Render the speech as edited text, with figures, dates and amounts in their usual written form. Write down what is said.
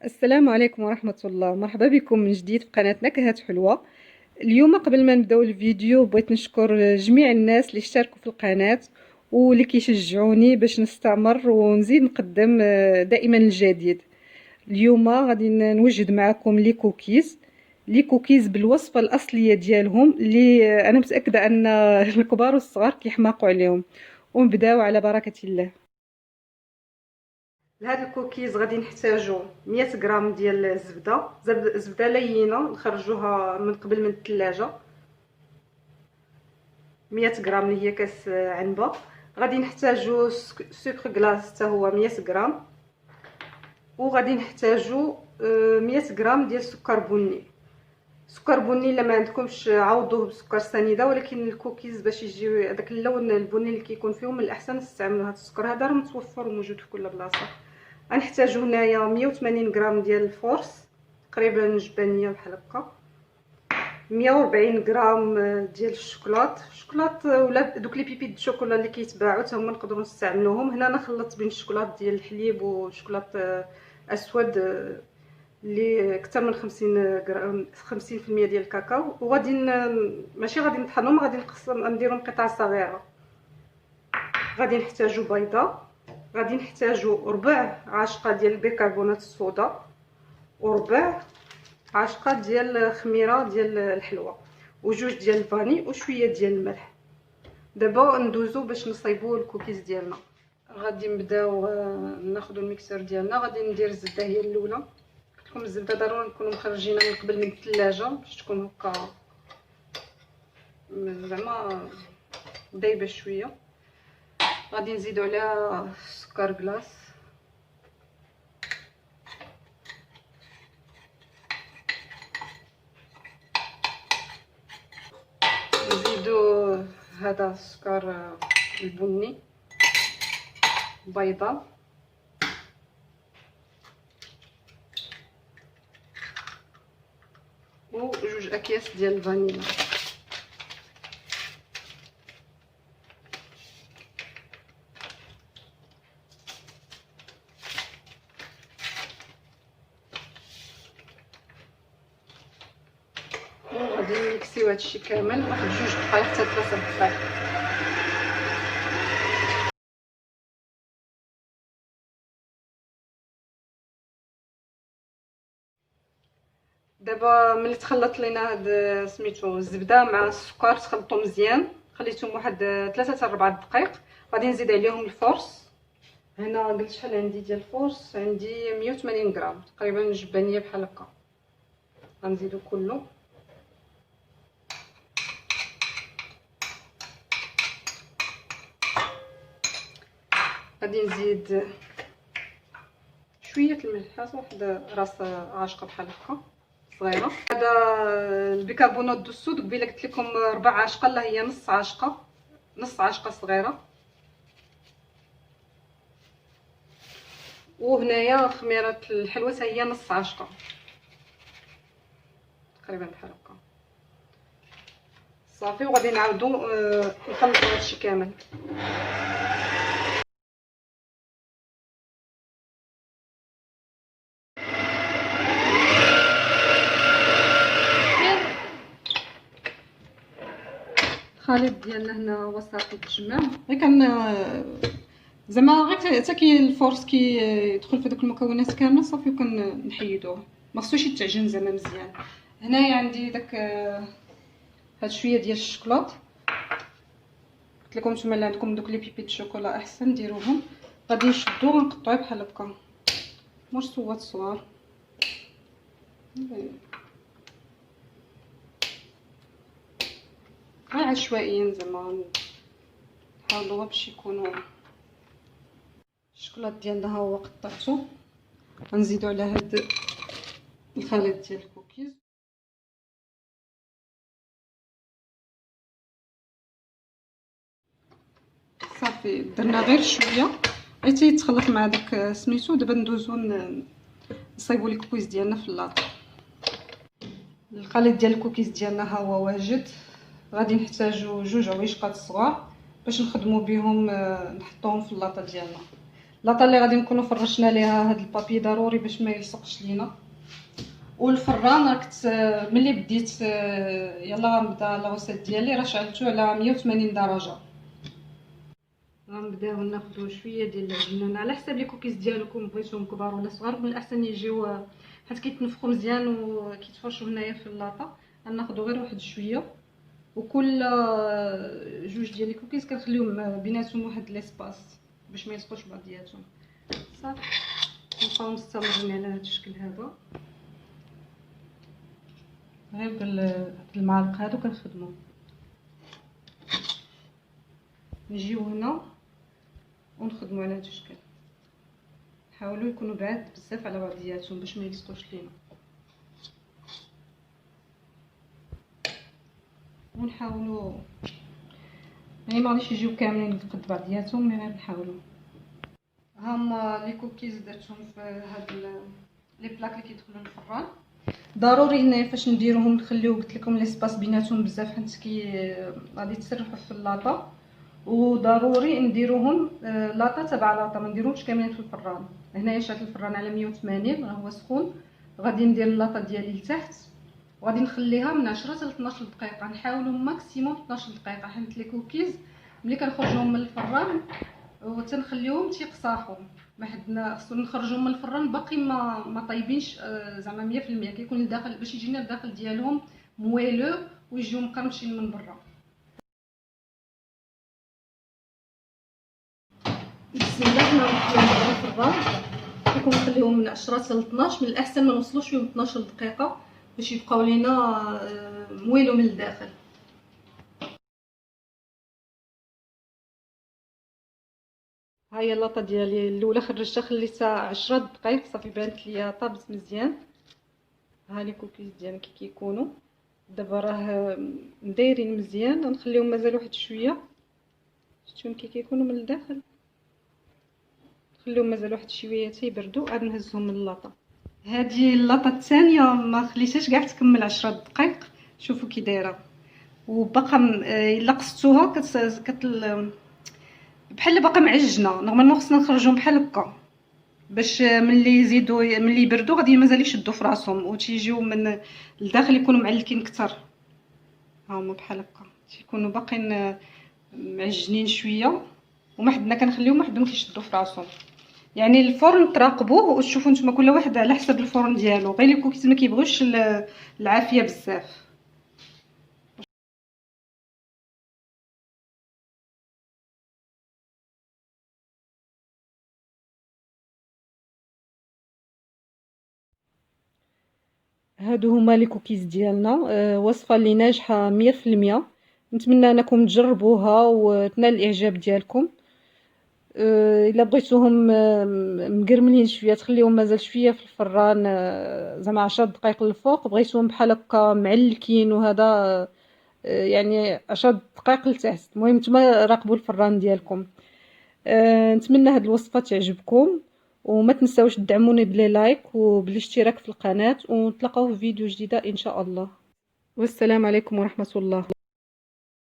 السلام عليكم ورحمة الله. مرحبا بكم من جديد في قناة نكهات حلوة. اليوم قبل ما نبداو الفيديو بغيت نشكر جميع الناس اللي اشتركوا في القناة واللي كيشجعوني باش نستمر ونزيد نقدم دائما الجديد. اليوم غادي نوجد معكم لي كوكيز بالوصفة الأصلية ديالهم اللي أنا متأكدة أن الكبار والصغار كيحماقوا عليهم. ونبداو على بركة الله. لهاد الكوكيز غادي نحتاجو 100 غرام ديال زبده لينه نخرجوها من قبل من الثلاجه، 100 غرام اللي هي كاس عنبه. غادي نحتاجو سكر كلاص حتى هو 100 غرام، وغادي نحتاجو 100 غرام ديال سكر بني. سكر بني الا ما عندكمش عوضوه بسكر سنيده، ولكن الكوكيز باش يجيو هذاك اللون البني اللي كيكون فيهم من الاحسن نستعملوا هذا السكر. هذا راه متوفر وموجود في كل بلاصه. غنحتاجو هنايا 180 غرام ديال الفورس، تقريبا جبانيه بحال هكا، 140 غرام ديال الشوكولات ولا دوك لي بيبي د الشوكولا اللي كيتباعوا حتى هما نقدروا نستعملوهم. هنا انا خلطت بين الشوكولات ديال الحليب وشوكولات اسود اللي اكثر من 50 غرام، 50% ديال الكاكاو. وغادي ماشي غادي نطحنهم، غادي نديرهم قطع صغيره. غادي نحتاجو بيضه، غادي نحتاجو ربع عاشقه ديال بيكربونات الصودا، وربع عاشقه ديال خميره ديال الحلوى، وجوج ديال الفاني، وشويه ديال الملح. دابا ندوزو باش نصايبو الكوكيز ديالنا. غادي نبداو ناخذوا الميكسور ديالنا. غادي ندير الزبده هي الاولى. قلت لكم الزبده ضروري نكونوا مخرجينها من قبل من الثلاجه باش تكون هكا زعما دايبه شويه. غادي نزيدو عليها سكر كلاص، نزيدو هذا السكر البني، بيضه، وجوج اكياس ديال الفانيلا. وغادي نكسيو هادشي كامل واحد 2 دقائق حتى 3 دقائق. دابا ملي تخلط لينا هاد سميتو الزبده مع السكر، تخلطوا مزيان، خليتهم واحد 3 حتى 4 دقائق. غادي نزيد عليهم الفورس. هنا قلت شحال عندي ديال الفورس، عندي 180 غرام تقريبا جبانيه بحال هكا. غنزيدو كله. غادي نزيد شويه الملح، واحد راس عاشقه بحال هكا صغيره. هذا البيكربونات دو الصود قبيله قلت لكم ربع عاشقه، لا هي نص عاشقه صغيره. وهنايا خميره الحلوى حتى هي نص عاشقه تقريبا بحال هكا صافي. وغادي نعاودو نخلطو هادشي كامل. الخليط ديالنا هنا وسط التجمع، غير زعما غير حتى كي الفورس كي يدخل في دوك المكونات كامله صافي وكنحيدوه، ما خصوش يتعجن زعما مزيان. هنايا عندي داك هاد شويه ديال الشوكولات. قلت لكم نتوما اللي عندكم دوك لي بيبي د الشوكولا احسن ديروهم. غادي نشدو ونقطعوه بحال هكا، مش صوات صغار، غير عشوائيا زعما نحاولوا باش يكونوا. الشوكولات ديالنا ها هو قطعته. غنزيدو على هاد الخليط ديال الكوكيز. صافي درنا غير شويه حتى يتخلط مع داك سميتو. دابا ندوزو نصايبو الكوكيز ديالنا في اللاطه. الخليط ديال الكوكيز ديالنا ها هو واجد. غادي نحتاجو 2 عويشقات صغار باش نخدمو بهم، نحطوهم في اللاطه ديالنا. لاطا اللي غادي نكونوا فرشنا ليها هاد البابي ضروري باش ما يلصقش لينا. والفران راك ملي بديت يلا غنبدا الغوصات ديالي راه شعلته على 180 درجه. غنبداو ناخذوا شويه ديال العجينه على حساب لي كوكيز ديالكم، بغيتوهم كبار ولا صغار، من الاحسن يجيو حيت كيتنفخوا مزيان وكيتفرشوا هنايا في اللاطه. غناخذوا غير واحد شويه، وكل جوج ديال الكوكيز كنخليهم بيناتهم واحد ليسباس باش ما يلصقوش بعضياتهم. صافي نبقاو مستمرين على هذا الشكل هذا، غير بالمعلقه هادو كنخدموا. نجيو هنا ونخدموا على هذا الشكل، حاولوا يكونوا بعاد بزاف على بعضياتهم باش ما يلصقوش لينا، ونحاولوا يعني ما غاديش يجيو كاملين قد بعضياتهم، مي غير نحاولوا. هما لي كوكيز درتهم في هاد لي بلاك اللي كيدخلوا الفران. ضروري هنايا فاش نديروهم نخليو قلت لكم ليسباس بيناتهم بزاف حيت غادي تسرحوا في اللاطه، وضروري نديروهم لاطه تبع لاطه، ما نديروهمش كاملين في الفران. هنايا شعلت الفران على 180 راه هو سخون. غادي ندير اللاطه ديالي لتحت وغادي نخليها من 10 حتى ل 12 دقيقه، نحاولوا ماكسيموم 12 دقيقه حيت لي كوكيز ملي كنخرجوهم من الفران وتنخليوهم تيقصاحوا. ما حدنا خصنا نخرجوهم من الفران باقي ما طايبينش زعما 100%، كيكون الداخل باش يجينا الداخل ديالهم مويلو ويجيو مقرمشين من برا. بسم الله نحطهم في الفران، كيكون نخليهم من 10 حتى ل 12، من الاحسن ما نوصلوش فيهم 12 دقيقه باش يبقاو لينا مويلو من الداخل. ها هي اللاطه ديالي الاولى خرجتها خليتها 10 دقائق صافي بانت ليا طابت مزيان. ها لي كوكيز ديالنا كي كيكونوا دابا راه مدايرين مزيان، غنخليهم مازال واحد شويه. شفتوهم كي كيكونوا من الداخل، نخليهم مازال واحد شويه تيبردوا عاد نهزهم من اللاطه. هذه اللاطه الثانيه ما خليتهاش كاع تكمل 10 دقائق، شوفوا كي دايره وباقا الا قصتوها بحال باقا معجنه. نورمالمون خصنا نخرجوهم بحال هكا باش ملي يبردوا غادي مازال يشدوا في راسهم وتيجيو من الداخل يكونوا معلكين اكثر. ها هما بحال هكا تيكونوا باقيين معجنين شويه، وما حدنا كنخليهم ما حدهم كيشدوا في راسهم. يعني الفرن تراقبوه وتشوفوا نتوما كل واحد على حسب الفرن ديالو، غير لي كوكيز ما كيبغوش العافيه بزاف. هادو هما لي كوكيز ديالنا، وصفه اللي ناجحه 100%. نتمنى انكم تجربوها وتنال الاعجاب ديالكم. الا بغيتوهم مقرملين شويه تخليهم مازال شويه في الفران، زعما 10 دقائق للفوق. بغيتوهم بحال هكا معلكين وهذا يعني 10 دقائق لتحت. المهم نتوما راقبوا الفران ديالكم. نتمنى هاد الوصفه تعجبكم، وما تنساوش تدعموني بلي لايك وبالاشتراك في القناه، ونتلاقاو في فيديو جديده ان شاء الله. والسلام عليكم ورحمه الله.